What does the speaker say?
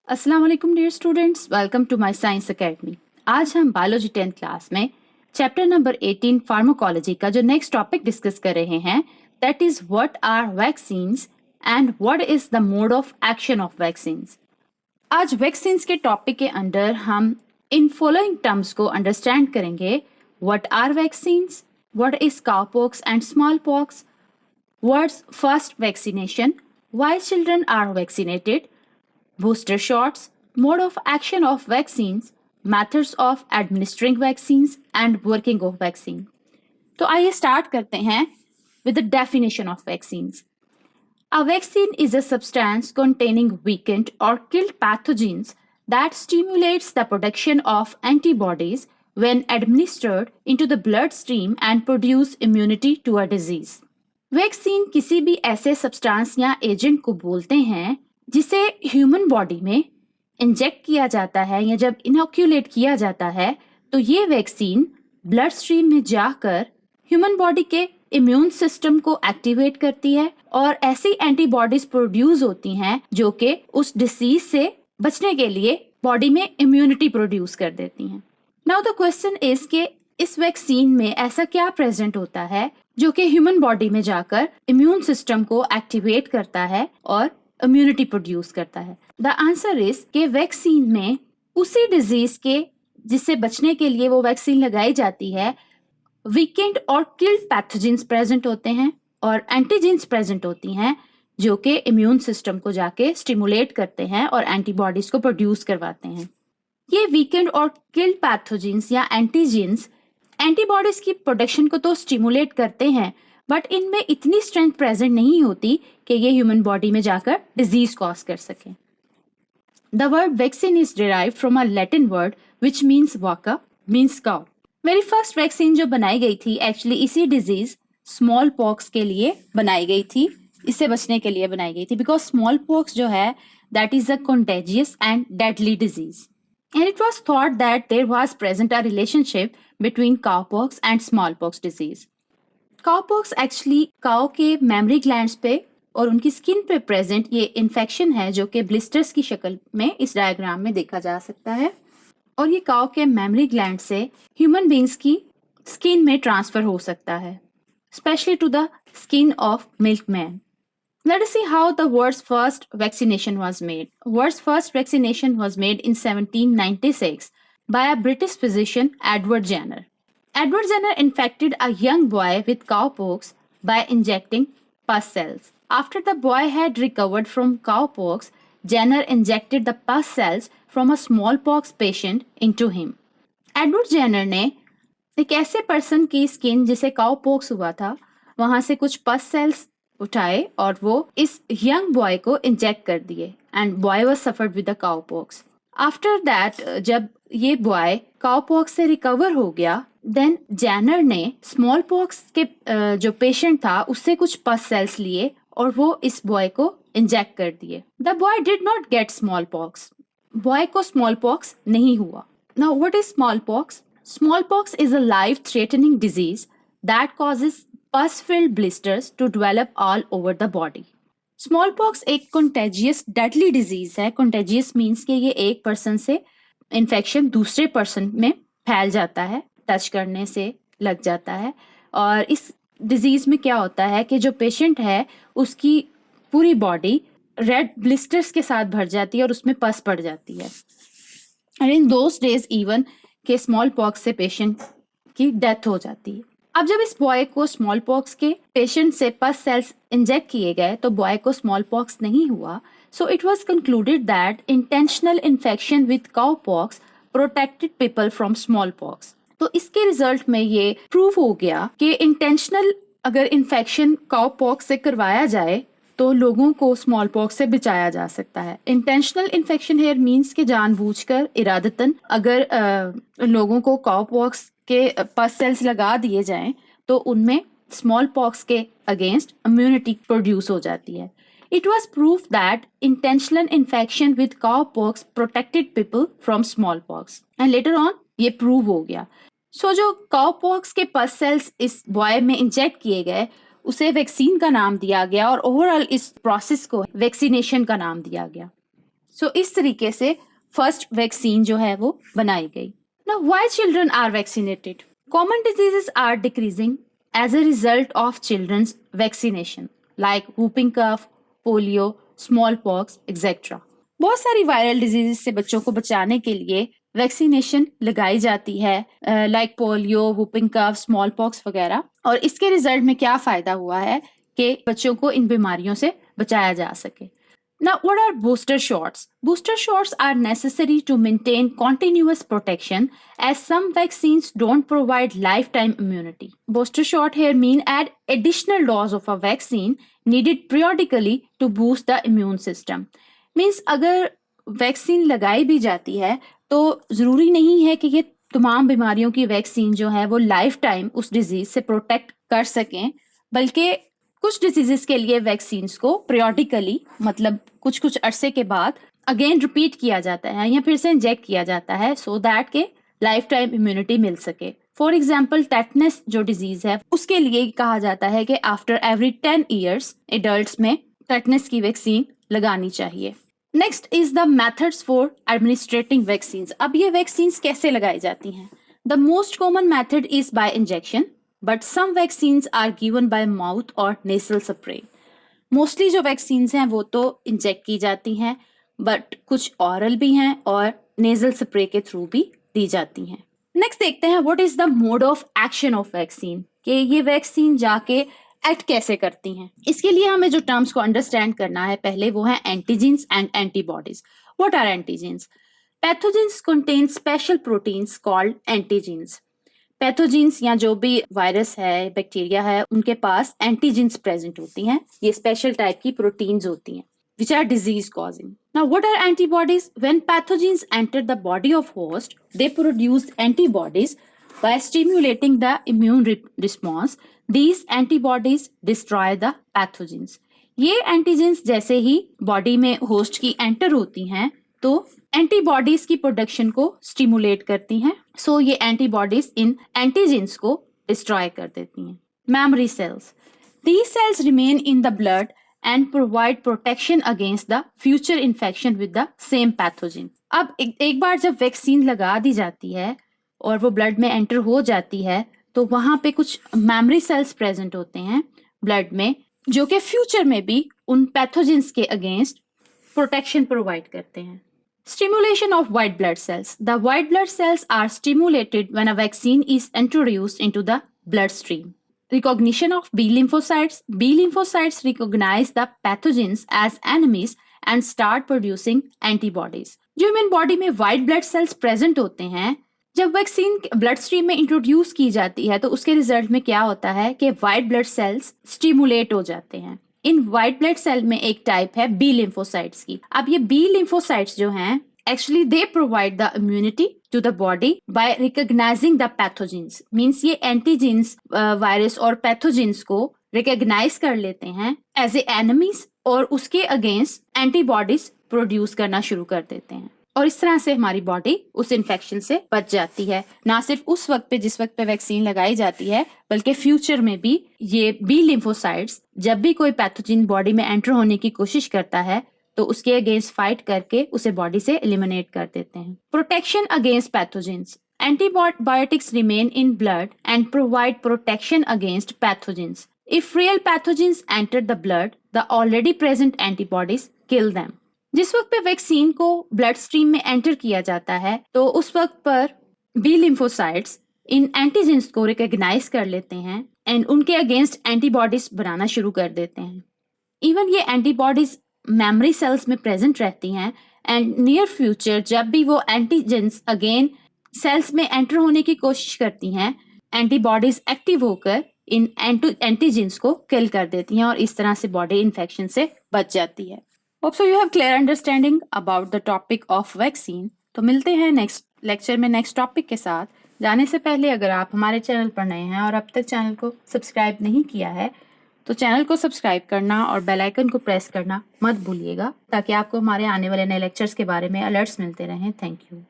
अस्सलाम वालेकुम dear students, welcome to my science academy. आज हम बायोलॉजी 10th क्लास में चैप्टर नंबर 18 फार्माकोलॉजी का जो नेक्स्ट टॉपिक डिस्कस कर रहे हैं, that is what are vaccines and what is the mode of action of vaccines. आज वैक्सीन्स के टॉपिक के अंदर हम इन फॉलोइंग टर्म्स को अंडरस्टैंड करेंगे। What are vaccines, what is cowpox and small pox, what's first vaccination, why children are vaccinated, booster shots, mode of action of vaccines, methods of administering vaccines and working of vaccine। तो आइए start करते हैं with the definition of vaccines। A vaccine is a substance containing weakened or killed pathogens that stimulates the production of antibodies when administered into the bloodstream and produce immunity to a disease। Vaccine किसी भी ऐसे substance या agent को बोलते हैं जिसे human body में inject किया जाता है या जब इनोक्यूलेट किया जाता है तो ये वैक्सीन ब्लड स्ट्रीम में जाकर ह्यूमन बॉडी के इम्यून सिस्टम को एक्टिवेट करती है और ऐसी एंटीबॉडीज प्रोड्यूस होती हैं जो कि उस डिसीज से बचने के लिए बॉडी में इम्यूनिटी प्रोड्यूस कर देती हैं। नाउ द क्वेश्चन इज कि इस वैक्सीन में ऐसा क्या प्रेजेंट होता है जो कि ह्यूमन बॉडी में जाकर इम्यून सिस्टम को एक्टिवेट करता है और इम्यूनिटी प्रोड्यूस करता है। द आंसर इज के वैक्सीन में उसी डिजीज के जिससे बचने के लिए वो वैक्सीन लगाई जाती है वीकेंड और किल्ड पैथोजेंस प्रेजेंट होते हैं और एंटीजेंस प्रेजेंट होती हैं जो कि इम्यून सिस्टम को जाके स्टिमुलेट करते हैं और एंटीबॉडीज को प्रोड्यूस करवाते हैं। ये वीकेंड और किल्ड पैथोजेंस या एंटीजेंस एंटीबॉडीज की प्रोडक्शन को तो स्टिमुलेट करते हैं बट इनमें इतनी स्ट्रेंथ प्रेजेंट नहीं होती कि ये ह्यूमन बॉडी में जाकर डिजीज कॉज कर सके। The word vaccine is derived from a Latin word which means वाका मीन्स काउ। मेरी फर्स्ट वैक्सीन जो बनाई गई थी एक्चुअली इसी डिजीज स्मॉल पॉक्स के लिए बनाई गई थी, इससे बचने के लिए बनाई गई थी बिकॉज स्मॉल पॉक्स जो है that is a contagious and deadly disease and it was thought that there was present a relationship between cowpox and smallpox disease। Cowpox actually cow के मेमरी ग्लैंड्स पे और उनकी स्किन पे present ये infection है जो कि ब्लिस्टर्स की शक्ल में इस डायग्राम में देखा जा सकता है और ये काउ के मेमरी ग्लैंड से ह्यूमन बींग्स की स्किन में ट्रांसफर हो सकता है, specially to the skin of milkman. Let us see how the world's first vaccination was made. World's first vaccination was made in 1796 by a British physician, Edward Jenner. Edward Jenner infected a young boy with cowpox by injecting pus cells. After the boy had recovered from cowpox, Jenner injected the pus cells from a smallpox patient into him. Edward Jenner ने एक ऐसे person की skin जिसे cowpox हुआ था वहां से कुछ पस सेल्स उठाए और वो इस यंग बॉय को इंजेक्ट कर दिए and boy was suffered with the cowpox. After that जब ये बॉय काउपॉक्स से रिकवर हो गया देन जैनर ने स्मॉल पॉक्स के जो पेशेंट था उससे कुछ पस सेल्स लिए और वो इस बॉय को इंजेक्ट कर दिए। The boy did not gate small pox, boy को स्मॉल पॉक्स नहीं हुआ। Now what is small pox? Small pox is a life threatening disease that causes pus-filled blisters to develop all over the body। Smallpox एक contagious deadly disease है। Contagious means कि ये एक person से infection दूसरे person में फैल जाता है, टच करने से लग जाता है और इस डिजीज में क्या होता है कि जो पेशेंट है उसकी पूरी बॉडी रेड ब्लिस्टर्स के साथ भर जाती है और उसमें पस पड़ जाती है and in those days even के स्मॉल पॉक्स से पेशेंट की डेथ हो जाती है। अब जब इस बॉय को स्मॉल पॉक्स के पेशेंट से पस सेल्स इंजेक्ट किए गए तो बॉय को स्मॉल पॉक्स नहीं हुआ। So it was concluded that intentional infection with cow pox protected people from small pox. तो इसके रिजल्ट में ये प्रूव हो गया कि इंटेंशनल अगर इन्फेक्शन काउ पॉक्स से करवाया जाए तो लोगों को स्मॉल पॉक्स से बचाया जा सकता है। इंटेंशनल इन्फेक्शन हेयर मीन्स के जानबूझकर इरादतन अगर लोगों को काउ पॉक्स के पस सेल्स लगा दिए जाएं तो उनमें स्मॉल पॉक्स के अगेंस्ट इम्यूनिटी प्रोड्यूस हो जाती है। It was proof that intentional infection with cow pox protected people from small pox and later on ये प्रूव हो गया। सो जो काउ पॉक्स के पस सेल्स इस बॉय में इंजेक्ट किए गए उसे वैक्सीन का नाम दिया गया और ओवरऑल इस प्रोसेस को वैक्सीनेशन का नाम दिया गया। सो इस तरीके से फर्स्ट वैक्सीन जो है वो बनाई गई। Now, why children are vaccinated? Common diseases are decreasing as a result of children's vaccination, like whooping cough, polio, smallpox, etc. बहुत सारी वायरल डिजीज से बच्चों को बचाने के लिए वैक्सीनेशन लगाई जाती है, लाइक पोलियो, वुपिंग कफ, स्मॉल पॉक्स वगैरह। और इसके रिजल्ट में क्या फायदा हुआ है कि बच्चों को इन बीमारियों से बचाया जा सके। Now, what are booster shots? Booster shots are necessary to maintain continuous protection as some vaccines don't provide lifetime immunity. Booster shot here mean add additional dose of a vaccine needed periodically to boost the immune system. Means अगर vaccine लगाई भी जाती है तो जरूरी नहीं है कि ये तमाम बीमारियों की वैक्सीन जो है वो लाइफ टाइम उस डिजीज से प्रोटेक्ट कर सकें, बल्कि कुछ डिजीजेस के लिए वैक्सीन्स को पीरियोडिकली मतलब कुछ कुछ अरसे के बाद अगेन रिपीट किया जाता है या फिर से इंजेक्ट किया जाता है सो दैट के लाइफ टाइम इम्यूनिटी मिल सके। फॉर एग्जाम्पल टेटनस जो डिजीज है उसके लिए कहा जाता है कि आफ्टर एवरी 10 ईयर्स एडल्ट्स में टेटनस की वैक्सीन लगानी चाहिए। Next is the methods for administrating vaccines. अब ये वैक्सीन्स कैसे लगाई जाती हैं? The most common method is by injection, but some vaccines are given by mouth और नेसल स्प्रे। मोस्टली जो वैक्सीन्स हैं वो तो इंजेक्ट की जाती हैं, बट कुछ ऑरल भी हैं और नेजल स्प्रे के थ्रू भी दी जाती हैं। नेक्स्ट देखते हैं what is the mode of action of vaccine, कि ये वैक्सीन जाके एक्ट कैसे करती हैं। इसके लिए हमें जो टर्म्स को अंडरस्टैंड करना है पहले वो है antigens and antibodies. What are antigens? Pathogens contain special proteins called antigens. Pathogens या जो भी वायरस है, बैक्टीरिया है, उनके पास एंटीजेंस प्रेजेंट होती हैं। ये स्पेशल टाइप की प्रोटीन्स होती हैं which are disease causing. Now, what are antibodies? When pathogens enter the body of host, they produce antibodies by stimulating the immune response. These antibodies destroy the pathogens. ये antigens जैसे ही body में host की enter होती हैं तो antibodies की production को stimulate करती हैं। सो ये एंटीबॉडीज इन एंटीजेंस को डिस्ट्रॉय कर देती हैं। Memory cells, these cells remain in the blood and provide protection against the future infection with the same pathogen. अब एक बार जब वैक्सीन लगा दी जाती है और वो ब्लड में एंटर हो जाती है तो वहां पे कुछ मेमोरी सेल्स प्रेजेंट होते हैं ब्लड में जो कि फ्यूचर में भी उन पैथोजेंस के अगेंस्ट प्रोटेक्शन प्रोवाइड करते हैं। Stimulation of white blood cells. The white blood cells are stimulated when a vaccine is introduced into the bloodstream. Recognition of B lymphocytes. B lymphocytes recognize the pathogens as enemies and start producing antibodies. जो human body में white blood cells present होते हैं, जब vaccine blood stream में introduce की जाती है तो उसके रिजल्ट में क्या होता है कि व्हाइट ब्लड सेल्स स्टिमुलेट हो जाते हैं। इन व्हाइट ब्लड सेल में एक टाइप है बी लिम्फोसाइट्स की। अब ये बी लिम्फोसाइट्स जो हैं actually they provide the immunity to the body by recognizing the pathogens. Means ये एंटीजेंस वायरस और पैथोजेंस को रिकॉग्नाइज कर लेते हैं एज ए एनिमीज और उसके अगेंस्ट एंटीबॉडीज प्रोड्यूस करना शुरू कर देते हैं और इस तरह से हमारी बॉडी उस इन्फेक्शन से बच जाती है। ना सिर्फ उस वक्त पे जिस वक्त पे वैक्सीन लगाई जाती है बल्कि फ्यूचर में भी ये बी लिम्फोसाइट्स जब भी कोई पैथोजन बॉडी में एंटर होने की कोशिश करता है तो उसके अगेंस्ट फाइट करके उसे बॉडी से एलिमिनेट कर देते हैं। Protection against pathogens. Antibiotics remain in blood and provide protection against pathogens. If real pathogens enter the blood, the already present antibodies kill them. जिस वक्त पे वैक्सीन को ब्लड स्ट्रीम में एंटर किया जाता है तो उस वक्त पर बी लिम्फोसाइट्स इन एंटीजेंस को रिकॉग्नाइज कर लेते हैं एंड उनके अगेंस्ट एंटीबॉडीज बनाना शुरू कर देते हैं। इवन ये एंटीबॉडीज मेमोरी सेल्स में प्रेजेंट रहती हैं एंड नियर फ्यूचर जब भी वो एंटीजेंस अगेन सेल्स में एंटर होने की कोशिश करती हैं, एंटीबॉडीज एक्टिव होकर इन एंटीजेंस को किल कर देती हैं और इस तरह से बॉडी इन्फेक्शन से बच जाती है। Hope so you have clear understanding about the topic of vaccine. तो मिलते हैं नेक्स्ट लेक्चर में नेक्स्ट टॉपिक के साथ। जाने से पहले अगर आप हमारे चैनल पर नए हैं और अब तक चैनल को सब्सक्राइब नहीं किया है तो चैनल को सब्सक्राइब करना और बेल आइकन को प्रेस करना मत भूलिएगा ताकि आपको हमारे आने वाले नए लेक्चर्स के बारे में अलर्ट्स मिलते रहें। Thank you.